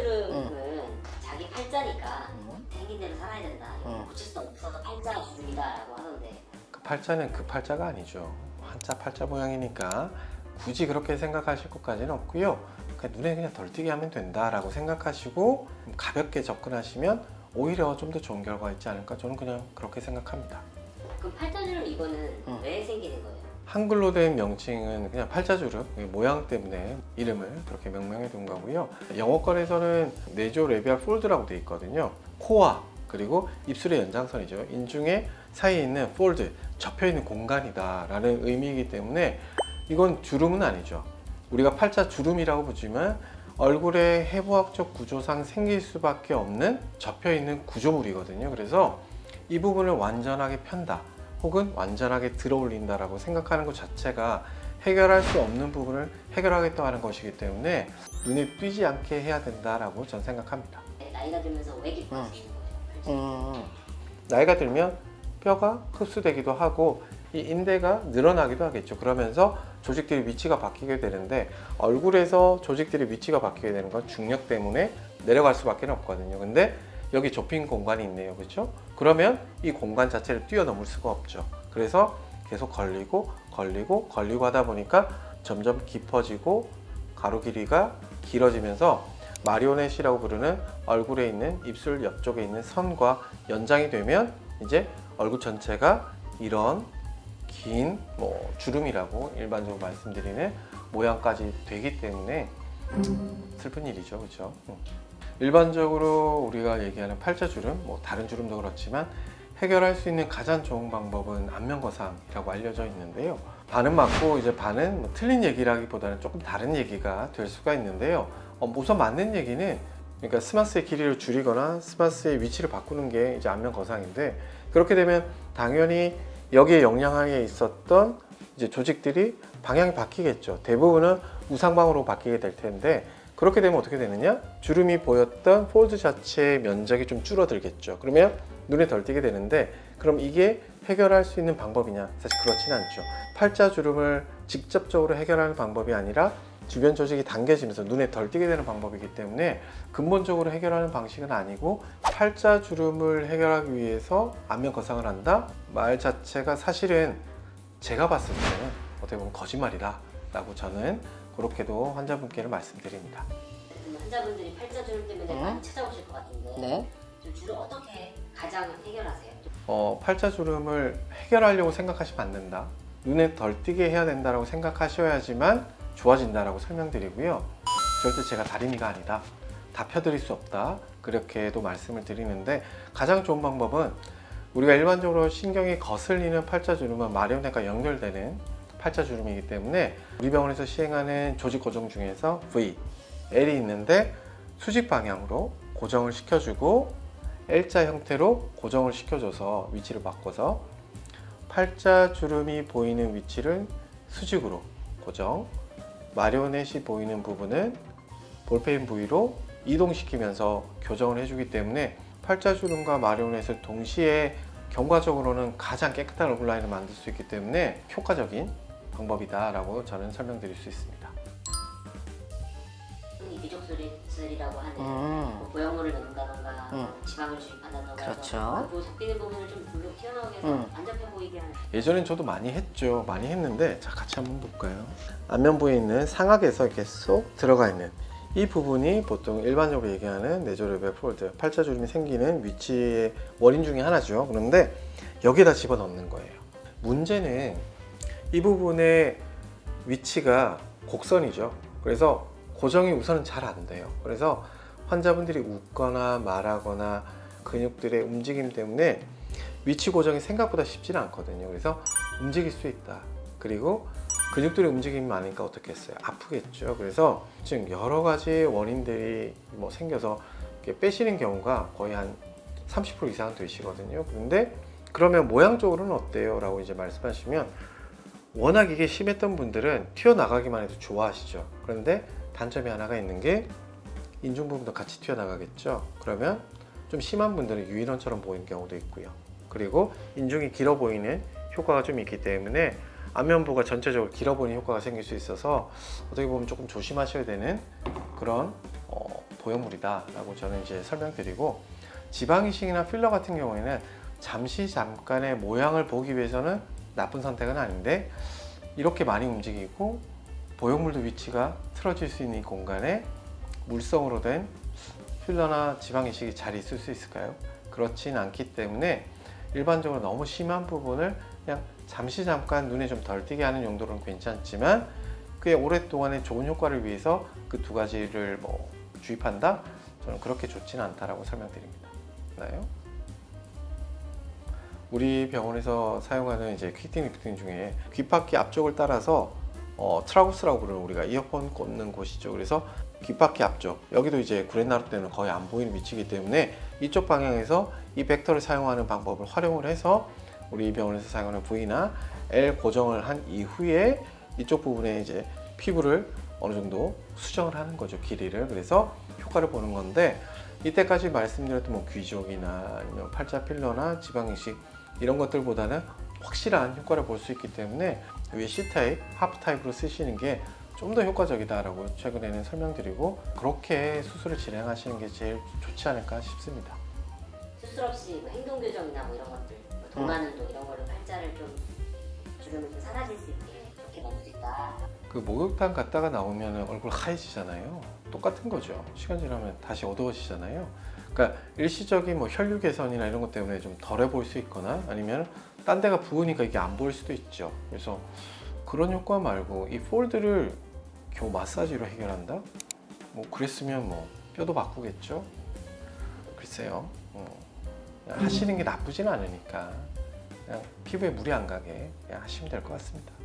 주름은 자기 팔자니까 생긴 대로 살아야 된다. 이거 고칠 수 없어서 팔자 주름이다라고 하던데. 그 팔자는 그 팔자가 아니죠. 한자 팔자 모양이니까 굳이 그렇게 생각하실 것까지는 없고요. 그냥 눈에 그냥 덜 띄게 하면 된다라고 생각하시고 가볍게 접근하시면 오히려 좀 더 좋은 결과가 있지 않을까, 저는 그냥 그렇게 생각합니다. 그럼 팔자주름 이거는 왜 생기는 거예요? 한글로 된 명칭은 그냥 팔자주름 모양 때문에 이름을 그렇게 명명해 둔 거고요. 영어권에서는 네조레비얼 폴드라고 되어 있거든요. 코와 그리고 입술의 연장선이죠. 인중의 사이에 있는 폴드, 접혀 있는 공간이다 라는 의미이기 때문에 이건 주름은 아니죠. 우리가 팔자 주름이라고 부르지만 얼굴의 해부학적 구조상 생길 수밖에 없는 접혀 있는 구조물이거든요. 그래서 이 부분을 완전하게 편다 혹은 완전하게 들어 올린다 라고 생각하는 것 자체가 해결할 수 없는 부분을 해결하겠다고 하는 것이기 때문에 눈에 띄지 않게 해야 된다라고 저는 생각합니다. 나이가 들면서 왜 깊어지는 거예요? 나이가 들면 뼈가 흡수되기도 하고 이 인대가 늘어나기도 하겠죠. 그러면서 조직들의 위치가 바뀌게 되는데, 얼굴에서 조직들의 위치가 바뀌게 되는 건 중력 때문에 내려갈 수밖에 없거든요. 근데 여기 좁힌 공간이 있네요. 그렇죠? 그러면 이 공간 자체를 뛰어넘을 수가 없죠. 그래서 계속 걸리고 하다 보니까 점점 깊어지고 가로 길이가 길어지면서 마리오넷이라고 부르는 얼굴에 있는 입술 옆쪽에 있는 선과 연장이 되면 이제 얼굴 전체가 이런 긴 주름이라고 일반적으로 말씀드리는 모양까지 되기 때문에 슬픈 일이죠. 그렇죠? 일반적으로 우리가 얘기하는 팔자주름, 다른 주름도 그렇지만 해결할 수 있는 가장 좋은 방법은 안면거상이라고 알려져 있는데요. 반은 맞고 이제 반은 틀린 얘기라기보다는 조금 다른 얘기가 될 수가 있는데요. 우선 맞는 얘기는, 그러니까 스마스의 길이를 줄이거나 스마스의 위치를 바꾸는 게 이제 안면거상인데, 그렇게 되면 당연히 여기에 영향하에 있었던 이제 조직들이 방향이 바뀌겠죠. 대부분은 우상방으로 바뀌게 될 텐데, 그렇게 되면 어떻게 되느냐? 주름이 보였던 폴드 자체의 면적이 좀 줄어들겠죠. 그러면 눈에 덜 띄게 되는데, 그럼 이게 해결할 수 있는 방법이냐? 사실 그렇진 않죠. 팔자 주름을 직접적으로 해결하는 방법이 아니라 주변 조직이 당겨지면서 눈에 덜 띄게 되는 방법이기 때문에 근본적으로 해결하는 방식은 아니고, 팔자 주름을 해결하기 위해서 안면 거상을 한다? 말 자체가 사실은 제가 봤을 때는 어떻게 보면 거짓말이다 라고 저는 그렇게도 환자분께는 말씀드립니다. 환자분들이 팔자주름 때문에 많이 찾아오실 것 같은데, 네. 좀 주로 어떻게 가장 해결하세요? 팔자주름을 해결하려고 생각하시면 안 된다. 눈에 덜 띄게 해야 된다고 생각하셔야지만 좋아진다라고 설명드리고요. 절대 제가 다리미가 아니다, 다 펴드릴 수 없다, 그렇게도 말씀을 드리는데, 가장 좋은 방법은 우리가 일반적으로 신경이 거슬리는 팔자주름은 마리오넷과 연결되는 팔자주름이기 때문에 우리 병원에서 시행하는 조직 고정 중에서 V, L이 있는데 수직 방향으로 고정을 시켜주고 L자 형태로 고정을 시켜줘서 위치를 바꿔서 팔자주름이 보이는 위치를 수직으로 고정, 마리오넷이 보이는 부분은 볼페인 부위로 이동시키면서 교정을 해주기 때문에 팔자주름과 마리오넷을 동시에 경과적으로는 가장 깨끗한 얼굴 라인을 만들 수 있기 때문에 효과적인 방법이다 라고 저는 설명드릴 수 있습니다. 이 비족술이라고 하는 보형물을 넣는다던가 지방을 주입한다던가, 그렇죠. 그 섞이는 부분을 좀 불로 튀어나오게 해서 안 잡혀 보이게 하는. 예전엔 저도 많이 했죠. 많이 했는데, 자, 같이 한번 볼까요? 안면 부위에 있는 상악에서 이렇게 쏙 들어가 있는 이 부분이 보통 일반적으로 얘기하는 네조레비얼 폴드, 팔자주름이 생기는 위치의 원인 중에 하나죠. 그런데 여기에다 집어넣는 거예요. 문제는 이 부분의 위치가 곡선이죠. 그래서 고정이 우선은 잘 안 돼요. 그래서 환자분들이 웃거나 말하거나 근육들의 움직임 때문에 위치 고정이 생각보다 쉽지는 않거든요. 그래서 움직일 수 있다. 그리고 근육들의 움직임이 많으니까 어떻겠어요? 아프겠죠. 그래서 지금 여러 가지 원인들이 생겨서 빼시는 경우가 거의 한 30% 이상 되시거든요. 그런데 그러면 모양적으로는 어때요? 라고 이제 말씀하시면, 워낙 이게 심했던 분들은 튀어나가기만 해도 좋아하시죠. 그런데 단점이 하나가 있는 게 인중 부분도 같이 튀어나가겠죠. 그러면 좀 심한 분들은 유인원처럼 보이는 경우도 있고요. 그리고 인중이 길어 보이는 효과가 좀 있기 때문에 안면부가 전체적으로 길어 보이는 효과가 생길 수 있어서 어떻게 보면 조금 조심하셔야 되는 그런 보형물이다 라고 저는 이제 설명드리고, 지방 이식이나 필러 같은 경우에는 잠깐의 모양을 보기 위해서는 나쁜 선택은 아닌데, 이렇게 많이 움직이고 보형물도 위치가 틀어질 수 있는 이 공간에 물성으로 된 필러나 지방 이식이 잘 있을 수 있을까요? 그렇진 않기 때문에 일반적으로 너무 심한 부분을 그냥 잠깐 눈에 좀 덜 띄게 하는 용도로는 괜찮지만, 꽤 오랫동안의 좋은 효과를 위해서 그 두 가지를 뭐 주입한다? 저는 그렇게 좋지는 않다라고 설명드립니다. 나요? 우리 병원에서 사용하는 이제 퀵팅 리프팅 중에 귓바퀴 앞쪽을 따라서 트라우스라고 부르는, 우리가 이어폰 꽂는 곳이죠. 그래서 귓바퀴 앞쪽, 여기도 이제 구렛나루 때는 거의 안 보이는 위치이기 때문에 이쪽 방향에서 이 벡터를 사용하는 방법을 활용을 해서 우리 병원에서 사용하는 V나 L 고정을 한 이후에 이쪽 부분에 이제 피부를 어느 정도 수정을 하는 거죠, 길이를. 그래서 효과를 보는 건데, 이때까지 말씀드렸던 뭐 귀족이나 아니면 팔자 필러나 지방 이식 이런 것들보다는 확실한 효과를 볼 수 있기 때문에 위에 C타입, 하프타입으로 쓰시는 게 좀 더 효과적이다라고 최근에는 설명드리고, 그렇게 수술을 진행하시는 게 제일 좋지 않을까 싶습니다. 수술 없이 뭐 행동 교정이나 뭐 이런 것들, 뭐 동안운동 이런 걸로 팔자를 좀 주름을 좀 사라질 수 있게 그렇게 먹을 수 있다. 그 목욕탕 갔다가 나오면 얼굴 하얘지잖아요. 똑같은 거죠. 시간 지나면 다시 어두워지잖아요. 그러니까 일시적인 뭐 혈류 개선이나 이런 것 때문에 좀 덜해 보일 수 있거나, 아니면 딴 데가 부으니까 이게 안 보일 수도 있죠. 그래서 그런 효과 말고 이 폴드를 겨우 마사지로 해결한다? 뭐 그랬으면 뭐 뼈도 바꾸겠죠. 글쎄요. 그냥 하시는 게 나쁘진 않으니까 그냥 피부에 물이 안 가게 그냥 하시면 될 것 같습니다.